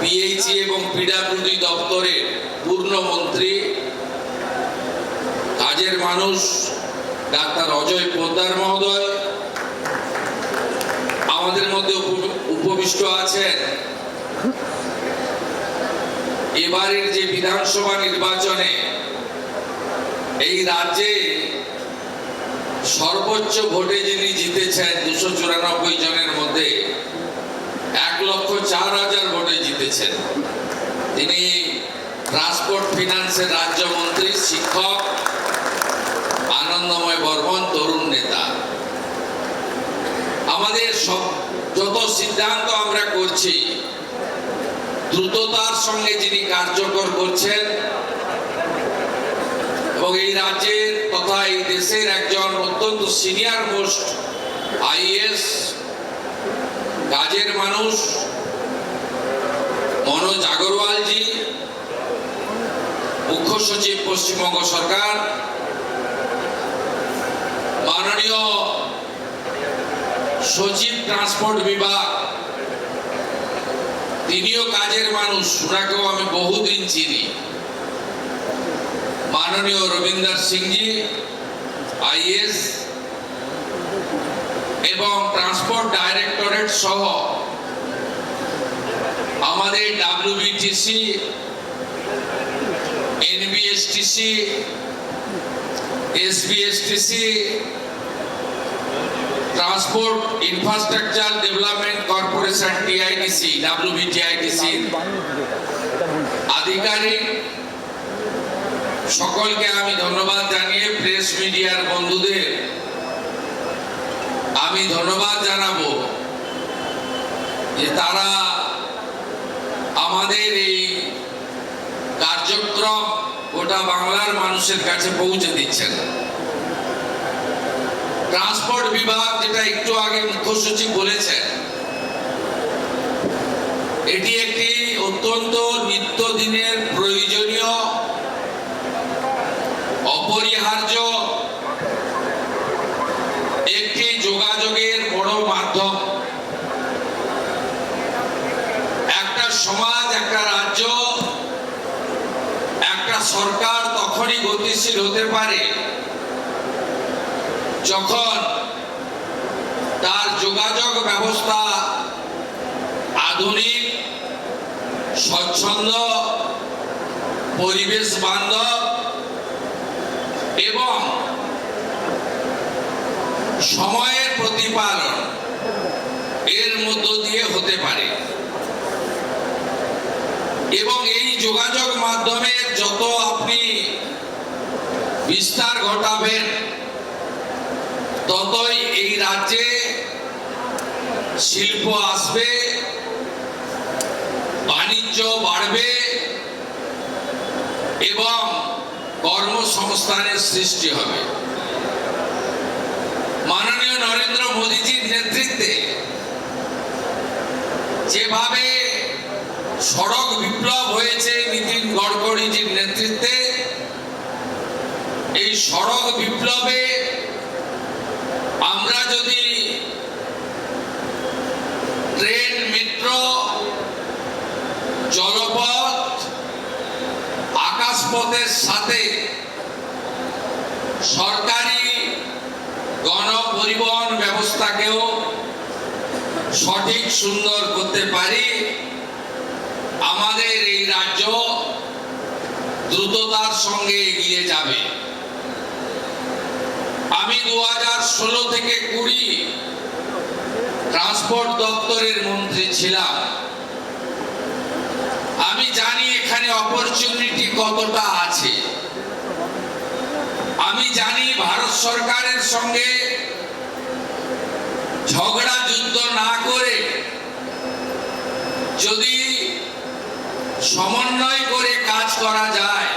PHE এবং PWD দপ্তরের পূর্ণমন্ত্রী, কাজের মানুষ ডাক্তার অজয় পোদ্দার মহোদয় আমাদের মধ্যে উপবিষ্ট আছেন। এবারের যে বিধানসভা নির্বাচনে এই রাজ্যে সর্বোচ্চ ভোটে যিনি জিতেছেন 294 জনের মধ্যে 1,04,000 ভোটে জিতেছেন, তিনি ট্রান্সপোর্ট ফিনান্সের রাজ্যমন্ত্রী, শিক্ষক আনন্দময় বর্মন, তরুণ নেতা। আমাদের যত সিদ্ধান্ত আমরা করছি দ্রুততার সঙ্গে যিনি কার্যকর করছেন এবং এই রাজ্যের তথা এই দেশের একজন অত্যন্ত সিনিয়র মোস্ট আইএএস কাজের মানুষ মনোজ আগরওয়ালজি, মুখ্য সচিব পশ্চিমবঙ্গ সরকার, মাননীয় সচিব ট্রান্সপোর্ট বিভাগ, তিনিও কাজের মানুষ, ওনাকেও আমি বহুদিন চিনি, মাননীয় রবীন্দ্র সিংজি আইএস এবং ট্রান্সপোর্ট ডাইরেক্টরেট সহ আমাদের WBTC, NBSTC, SBSTC, transport infrastructure development corporation TIDC, WBTIDC আধিকারিক সকলকে আমি ধন্যবাদ জানিয়ে প্রেস মিডিয়ার বন্ধুদের আমি ধন্যবাদ জানাবো যে তারা আমাদের এই কার্যক্রম গোটা বাংলার মানুষের কাছে পৌঁছে দিচ্ছেন। ট্রান্সপোর্ট বিভাগ, যেটা একটু আগে মুখ্য সচিব বলেছেন, এটি একটি অত্যন্ত নিত্যদিনের প্রয়োজনীয় অপরিহার্য একটি যোগাযোগের বড় মাধ্যম। একটা সমাজ, একটা রাজ্য, একটা সরকার তখনই গতিশীল হতে পারে যখন তার যোগাযোগ ব্যবস্থা আধুনিক, স্বচ্ছন্দ, পরিবেশ বান্ধব এবং সময়ের প্রতিপালন এর মধ্য দিয়ে হতে পারে। এবং এই যোগাযোগ মাধ্যমের যত আপনি বিস্তার ঘটাবেন ততই এই রাজ্যে শিল্প আসবে, বাণিজ্য বাড়বে এবং কর্মসংস্থানের সৃষ্টি হবে। মাননীয় নরেন্দ্র মোদীজির নেতৃত্বে যেভাবে সড়ক বিপ্লব হয়েছে নীতিন গডকরিজির নেতৃত্বে, এই সড়ক বিপ্লবে আমরা যদি ট্রেন, মেট্রো, জলপথ, আকাশপথের সাথে সরকারি গণপরিবহন ব্যবস্থাকেও সঠিক সুন্দর করতে পারি, আমাদের এই রাজ্য দ্রুততার সঙ্গে এগিয়ে যাবে। আমি 2016 থেকে 20 ট্রান্সপোর্ট দপ্তরের মন্ত্রী ছিলাম। আমি জানি এখানে অপরচুনিটি কতটা আছে। আমি জানি ভারত সরকারের সঙ্গে ঝগড়া যুদ্ধ না করে যদি সমন্বয় করে কাজ করা যায়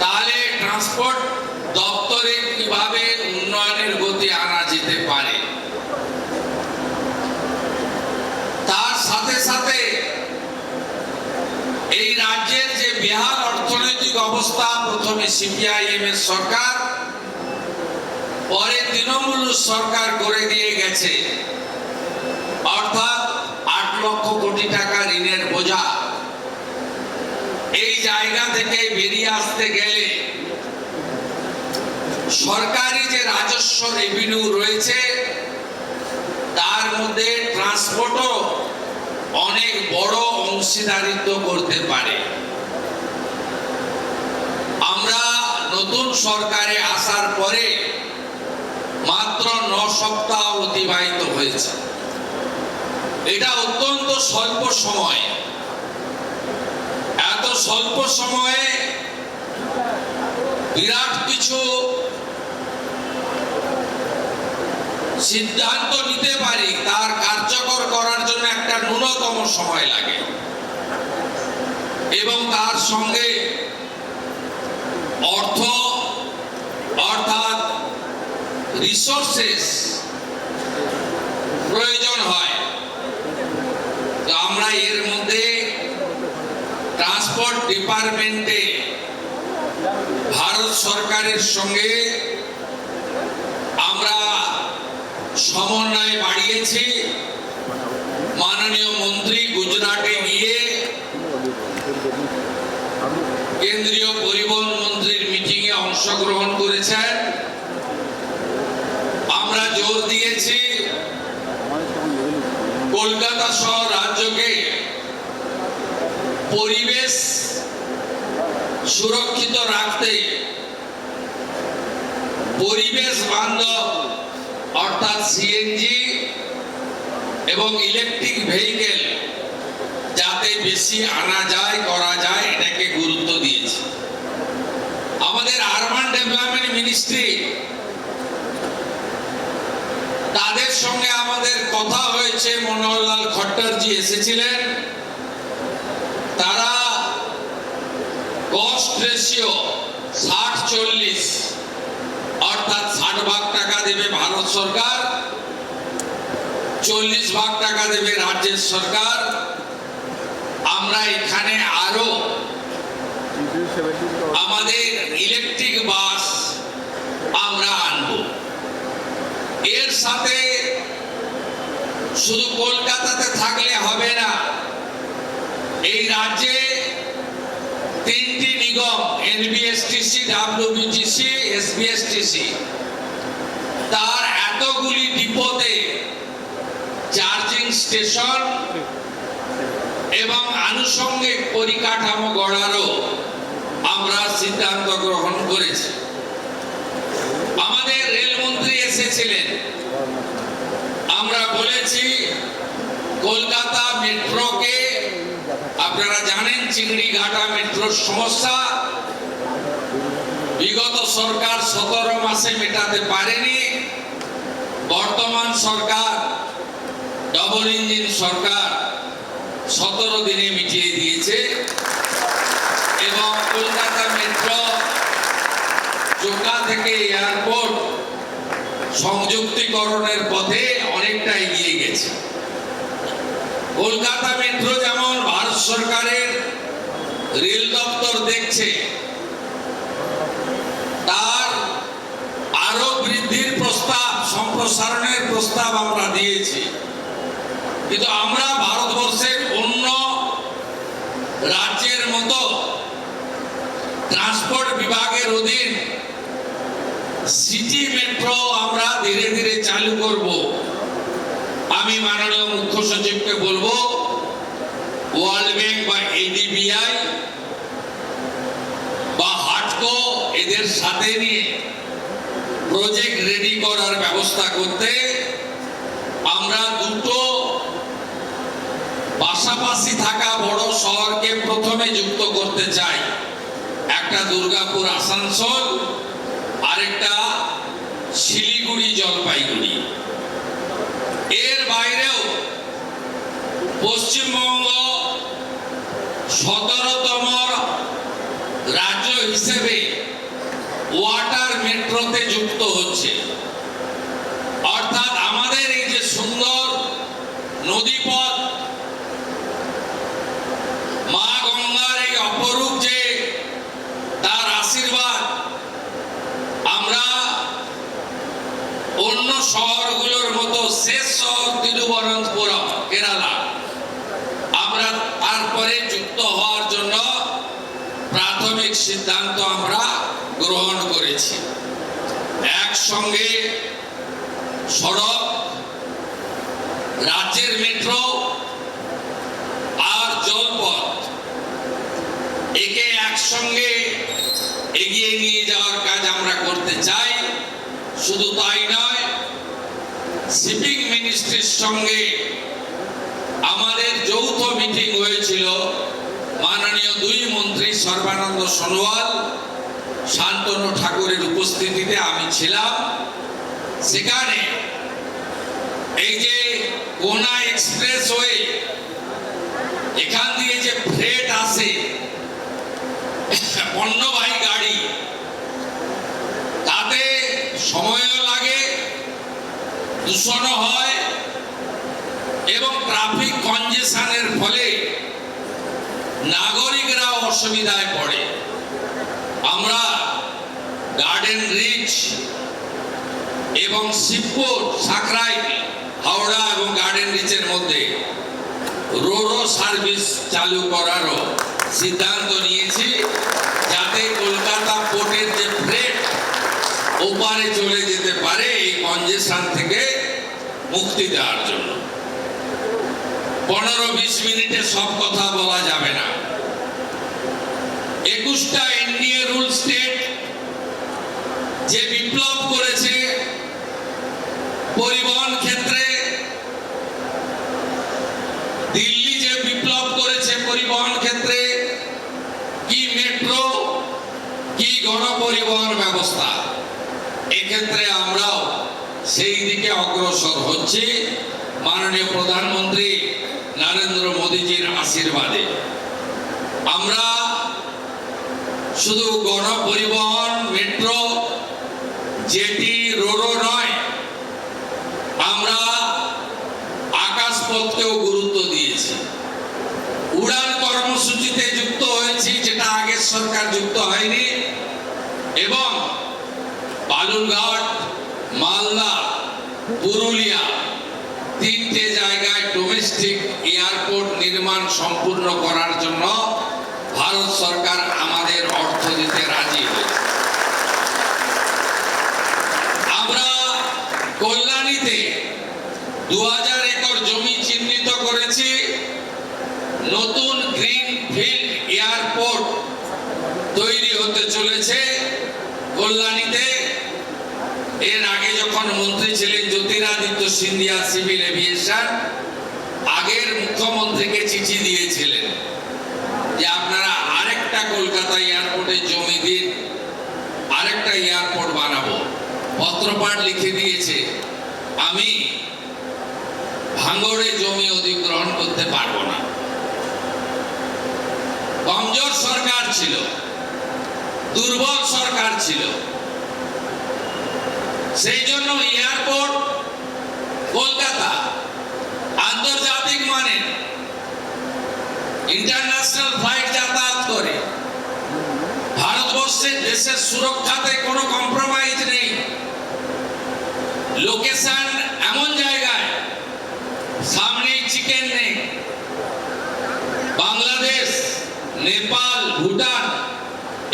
তাহলে ট্রান্সপোর্ট দপ্তরে কিভাবে উন্নয়নের গতি আনা যেতে পারে। তার সাথে সাথে এই রাজ্যের যে বেহাল অর্থনৈতিক অবস্থা, প্রথমে সিপিআইএম এর সরকার, পরে তৃণমূল সরকার করে দিয়ে গেছে, অর্থাৎ 8 লক্ষ কোটি কোটি টাকা ঋণের বোঝা, এই জায়গা থেকে বেরিয়ে আসতে গেলে সরকারি যে রাজস্ব রেভিনিউ রয়েছে তার মধ্যে ট্রান্সপোর্টও অনেক বড় অংশীদারিত্ব করতে পারে। আমরা নতুন সরকারে আসার পরে মাত্র 9 সপ্তাহ অতিবাহিত হয়েছে। এটা অত্যন্ত স্বল্প সময়। এত স্বল্প সময়ে বিরাট কিছু সিদ্ধান্ত নিতে পারি, তার কার্যকর করার জন্য একটা ন্যূনতম সময় লাগে এবং তার সঙ্গে অর্থ অর্থাৎ রিসোর্সেস প্রয়োজন হয়। তো আমরা এর মধ্যে ট্রান্সপোর্ট ডিপার্টমেন্টে ভারত সরকারের সঙ্গে আমরা সমন্বয় বাড়িয়েছি। মাননীয় মন্ত্রী গুজরাটে গিয়ে কেন্দ্রীয় পরিবহন মন্ত্রীর মিটিং এ অংশগ্রহণ করেছেন। আমরা জোর দিয়েছি কলকাতা সহ রাজ্যকে পরিবেশ সুরক্ষিত রাখতে পরিবেশ বান্ধব অর্থাৎ সিএনজি এবং ইলেকট্রিক ভেহিকেল যাতে বেশি আনা যায় করা যায় এটাকে গুরুত্ব দিয়েছে। আমাদের আরবান ডেভেলপমেন্ট মিনিস্ট্রি তাদের সঙ্গে আমাদের কথা হয়েছে। মনোহরলাল খট্টরজি এসেছিলেন। তারা কস্ট রেশিও 60-40 অর্থাৎ 60% টাকা দেবে ভারত সরকার, 40% টাকা দেবে রাজ্যের সরকার। আমরা এখানে আরো আমাদের ইলেকট্রিক বাস আমরা আনবো। এর সাথে শুধু কলকাতাতে থাকলে হবে না, এই রাজ্যে 3টি নিগম এনবিএসটিসি, ডাব্লিউবিটিসি, এসবিএসটিসি তার এতগুলি ডিপোতে চার্জিং স্টেশন এবং আনুষঙ্গিক পরিকাঠামো গড়ারও আমরা সিদ্ধান্ত গ্রহণ করেছি। আমাদের রেলমন্ত্রী এসেছিলেন। আমরা বলেছি কলকাতা মেট্রোকে, আপনারা জানেন চিংড়িঘাটা মেট্রোর সমস্যা বিগত সরকার 17 মাসে মেটাতে পারেনি। বর্তমান সরকার ডবল ইঞ্জিন সরকার 17 দিনে মিটিয়ে দিয়েছে এবং কলকাতা মেট্রো জোকা থেকে এয়ারপোর্ট সংযুক্তিকরণের পথে অনেকটা এগিয়ে গেছে। কলকাতা মেট্রো যেমন ভারত সরকারের রেল দপ্তর দেখছে, তার আরো বৃদ্ধির প্রস্তাব, সম্প্রসারণের প্রস্তাব আমরা দিয়েছি। কিন্তু আমরা ভারতবর্ষের অন্য রাজ্যের মতো ট্রান্সপোর্ট বিভাগের অধীন সিটি মেট্রো আমরা ধীরে ধীরে চালু করব। আমি মাননীয় মুখ্য সচিবকে বলবো ওয়ার্ল্ড ব্যাংক বা এডিবিআই বা হাটকো এদের সাথে নিয়ে প্রজেক্ট রেডি করার ব্যবস্থা করতে। আমরা দুটো পাশাপাশি থাকা বড় শহরকে প্রথমে যুক্ত করতে চাই, একটা দুর্গাপুর আসানসোল, আরেকটা শিলিগুড়ি জলপাইগুড়ি। এর বাইরেও পশ্চিমবঙ্গ 17তম রাজ্য হিসেবে ওয়াটার মেট্রোতে যুক্ত হচ্ছে। অর্থাৎ আমাদের এই যে সুন্দর নদীপথ, মা গঙ্গার এই অপরূপ যে তার আশীর্বাদ, আমরা অন্য শহরগুলোর মতো শেষ শহর তিরুবনন্তপুরম কেরালা, সিদ্ধান্ত আমরা গ্রহণ করেছি। একসঙ্গে সড়ক, রাজ্যের মেট্রো আর জলপথ একে একসঙ্গে এগিয়ে নিয়ে যাওয়ার কাজ আমরা করতে চাই। শুধু তাই নয়, শিপিং মিনিস্ট্রির সঙ্গে আমাদের যৌথ মিটিং হয়েছিল। মাননীয় দুই মন্ত্রী সর্বানন্দ সোনোয়াল, শান্তনু ঠাকুরের উপস্থিতিতে আমি ছিলাম। সেখানে এই যে কোনা এক্সপ্রেসওয়ে, এখান দিয়ে যে ফ্রেট আসে, পণ্যবাহী গাড়ি, তাতে সময়ও লাগে, দূষণও হয় এবং ট্রাফিক কনজেশনের ফলে নাগরিকরা অসুবিধায় পড়ে। আমরা গার্ডেন রিচ এবং শিবপুর, সাকরাই, হাওড়া এবং গার্ডেন রিচের মধ্যে রোরো সার্ভিস চালু করারও সিদ্ধান্ত নিয়েছি, যাতে কলকাতা পোর্টের যে ফ্রেট ওপারে চলে যেতে পারে এই কনজেশন থেকে মুক্তি দেওয়ার জন্য। 15-20 মিনিটে সব কথা বলা যাবে না। 21টা এনডিএ রুল স্টেট যে বিপ্লব করেছে পরিবহন ক্ষেত্রে, দিল্লি যে বিপ্লব করেছে পরিবহন ক্ষেত্রে, কি মেট্রো কি গণপরিবহন ব্যবস্থা, এক্ষেত্রে আমরাও সেই দিকে অগ্রসর হচ্ছি মাননীয় প্রধানমন্ত্রী নরেন্দ্র মোদীজির আশীর্বাদে। আমরা শুধু গণপরিবহন, মেট্রো, জেটি, রোরো নয়, আমরা আকাশপথকেও গুরুত্ব দিয়েছি। উড়ান কর্মসূচিতে যুক্ত হয়েছি, যেটা আগের সরকার যুক্ত হয়নি, এবং বালুরঘাট, মালদা, পুরুলিয়া 3টে জায়গায় ডোমেস্টিক এয়ারপোর্ট নির্মাণ সম্পূর্ণ করার জন্য ভারত সরকার আমাদের অর্থ দিতে রাজি হয়েছে। আমরা কল্যাণীতে 2000 একর জমি চিহ্নিত করেছি। নতুন গ্রিন ফিল্ড এয়ারপোর্ট তৈরি হতে চলেছে কল্যাণীতে। এর আগে যখন মন্ত্রী ছিলেন জ্যোতিরাদিত্য সিন্ধিয়া, সিভিল এভিয়েশন, আগের মুখ্যমন্ত্রীকে চিঠি দিয়েছিলেন যে আপনারা আরেকটা কলকাতা এয়ারপোর্টে জমি দিন, আরেকটা এয়ারপোর্ট বানাবো। পত্রপাঠ লিখে দিয়েছে। আমি ভাঙড়ে জমি অধিগ্রহণ করতে পারবো না। কমজোর সরকার ছিল, দুর্বল সরকার ছিল, সেই জন্য এয়ারপোর্ট কলকাতা আন্তর্জাতিক মানের ইন্টারন্যাশনাল ফ্লাইট যাতায়াত করে। ভারতবর্ষের দেশের সুরক্ষাতে কোনো কম্প্রোমাইজ নেই। লোকেশন এমন জায়গায়, সামনেই চিকেন নেই, বাংলাদেশ, নেপাল, ভুটান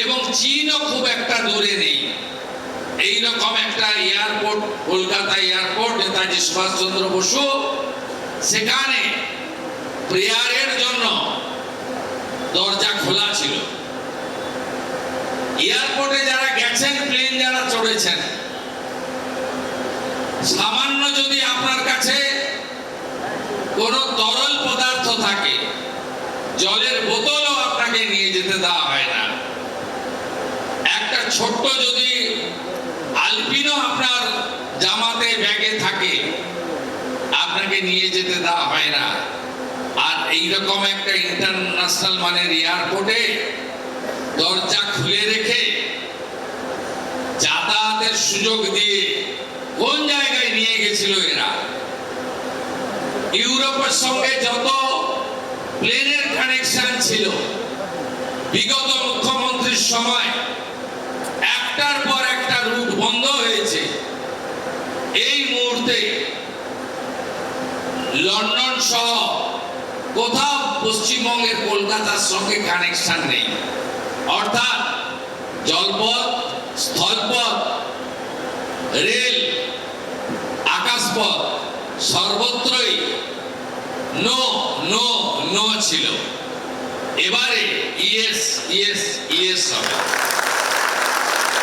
এবং চীনও খুব একটা দূরে নেই। এইরকম একটা এয়ারপোর্ট, কলকাতা এয়ারপোর্ট, নেতাজি সুভাষচন্দ্র বসু, সেখানে প্রেয়ারের জন্য দরজা খোলা ছিল। এয়ারপোর্টে যারা গেছেন, প্লেন যারা চড়েছেন, সামান্য যদি আপনার কাছে কোনো তরল পদার্থ থাকে, জলের বোতলও আপনাকে নিয়ে যেতে দেওয়া হয় না। একটা ছোট্ট যদি আলপিনো আপনার জামাতে, ব্যাগে থাকে, আপনাকে নিয়ে যেতে দেওয়া হয় না। আর এইরকম একটা ইন্টারন্যাশনাল মানের এয়ারপোর্টে দরজা খুলে রেখে যাতায়াতের সুযোগ দিয়ে কোন জায়গায় নিয়ে গেছিল এরা? ইউরোপের সঙ্গে যত প্লেনের কানেকশন ছিল বিগত মুখ্যমন্ত্রীর সময়, একটার পর একটা রুট বন্ধ হয়েছে। এই মুহূর্তে লন্ডন সহ কোথাও পশ্চিমবঙ্গের কলকাতার সঙ্গে কানেকশন নেই। অর্থাৎ জলপথ, স্থলপথ, রেল, আকাশপথ সর্বত্রই নো নো নো ছিল। এবারে ইয়েস ইয়েস ইয়েস হবে।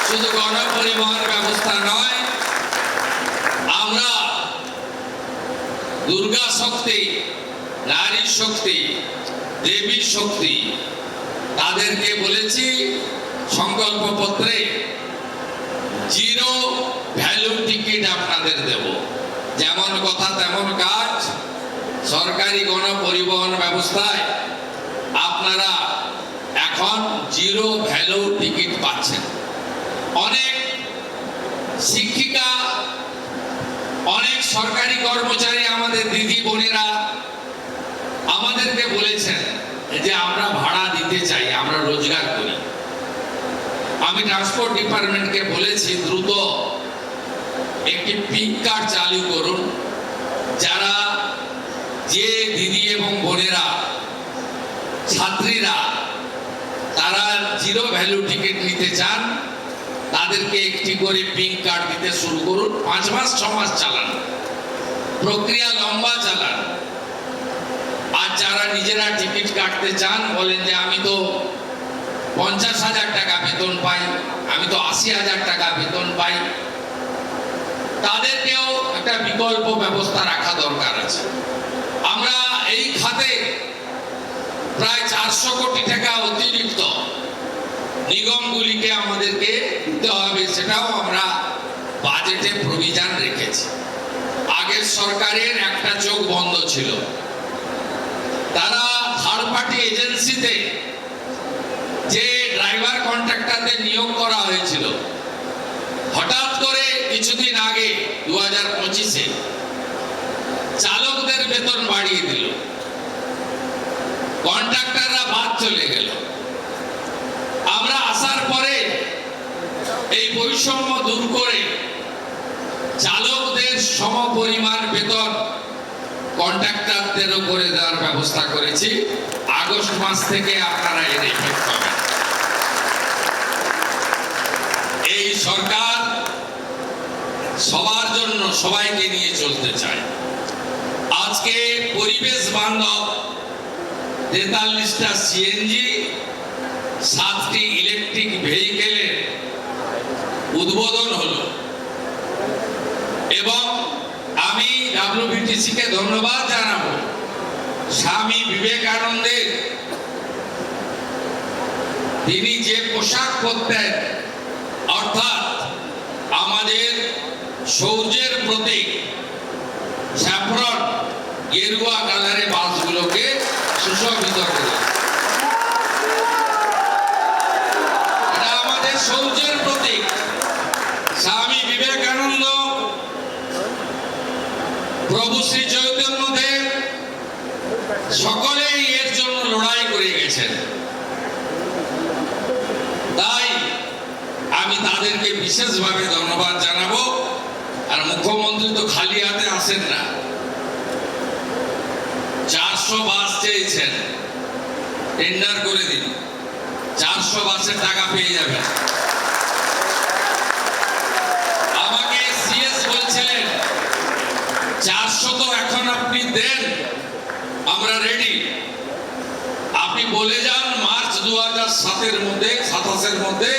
শুধু গণপরিবহন ব্যবস্থা নয়, আমরা দুর্গা শক্তি, নারী শক্তি, দেবী শক্তি তাদেরকে বলেছি সংকল্পপত্রে জিরো ভ্যালু টিকিট আপনাদের দেব। যেমন কথা তেমন কাজ। সরকারি গণপরিবহন ব্যবস্থায় আপনারা এখন জিরো ভ্যালু টিকিট পাচ্ছেন। অনেক শিক্ষিকা, অনেক সরকারি কর্মচারী, আমাদের দিদি বোনেরা আমাদেরকে বলেছেন যে আমরা ভাড়া দিতে চাই, আমরা রোজগার করি। আমি ট্রান্সপোর্ট ডিপার্টমেন্টকে বলেছি দ্রুত একটি পিঙ্ক কার্ড চালু করুন। যারা যে দিদি এবং বোনেরা, ছাত্রীরা তারা জিরো ভ্যালু টিকিট নিতে চান, তাদেরকে একটি করে পিঙ্ক কার্ড দিতে শুরু করুন। 5 মাস 6 মাস চালান, প্রক্রিয়া লম্বা চালান। আর যারা নিজেরা টিকিট কাটতে চান, বলেন যে আমি তো 50,000 টাকা বেতন পাই, আমি তো 80,000 টাকা বেতন পাই, তাদেরকেও একটা বিকল্প ব্যবস্থা রাখা দরকার আছে। আমরা এই খাতে প্রায় 400 কোটি টাকা অতিরিক্ত নিগমগুলিকে আমাদেরকে দিতে হবে, সেটাও আমরা বাজেটে প্রভিশন রেখেছি। আগের সরকারের একটা চোখ বন্ধ ছিল। তারা থার্ড পার্টি এজেন্সিতে যে ড্রাইভার কন্ট্রাক্টরদের নিয়োগ করা হয়েছিল, হঠাৎ করে কিছুদিন আগে 2025-এ চালকদের বেতন বাড়িয়ে দিল, কন্ট্রাক্টররা বাদ চলে গেল। আমরা আসার পরে এই বৈষম্য দূর করে চালকদের সমপরিমাণ বেতন কন্ট্রাক্টরদেরও করে দেওয়ার ব্যবস্থা করেছি। আগস্ট মাস থেকে আপনারা এর এফেক্ট পাবেন। এই সরকার সবার জন্য, সবাইকে নিয়ে চলতে চায়। আজকে পরিবেশ বান্ধব 43টা সিএনজি, 7টি ইলেকট্রিক ভেহিকেলের উদ্বোধন হলো এবং আমি ডব্লিউবিটিসি কে ধন্যবাদ জানাবো। স্বামী বিবেকানন্দের তিনি যে পোশাক পরতেন, অর্থাৎ আমাদের সৌর্যের প্রতীক স্যাফরন গেরুয়া কালারে বাসগুলোকে সুশোভিত করে, এটা আমাদের সৌর্যের প্রতীক। স্বামী বিবেকানন্দ, প্রভু শ্রী চৈতন্যদেব সকলেই এর জন্য লড়াই করে গেছেন। তাই আমি তাদেরকে বিশেষভাবে ধন্যবাদ জানাবো। আর মুখ্যমন্ত্রী তো খালি হাতে আসেন না, 400 বাস চেয়েছেন, টেন্ডার করে দিন, 400 বাসের টাকা পেয়ে যাবেন। আমাকে সিএস বলছিলেন 400 তো এখন আপনি দেন, আমরা রেডি। আপনি বলে যান মার্চ 2027-এর মধ্যে, 27-এর মধ্যে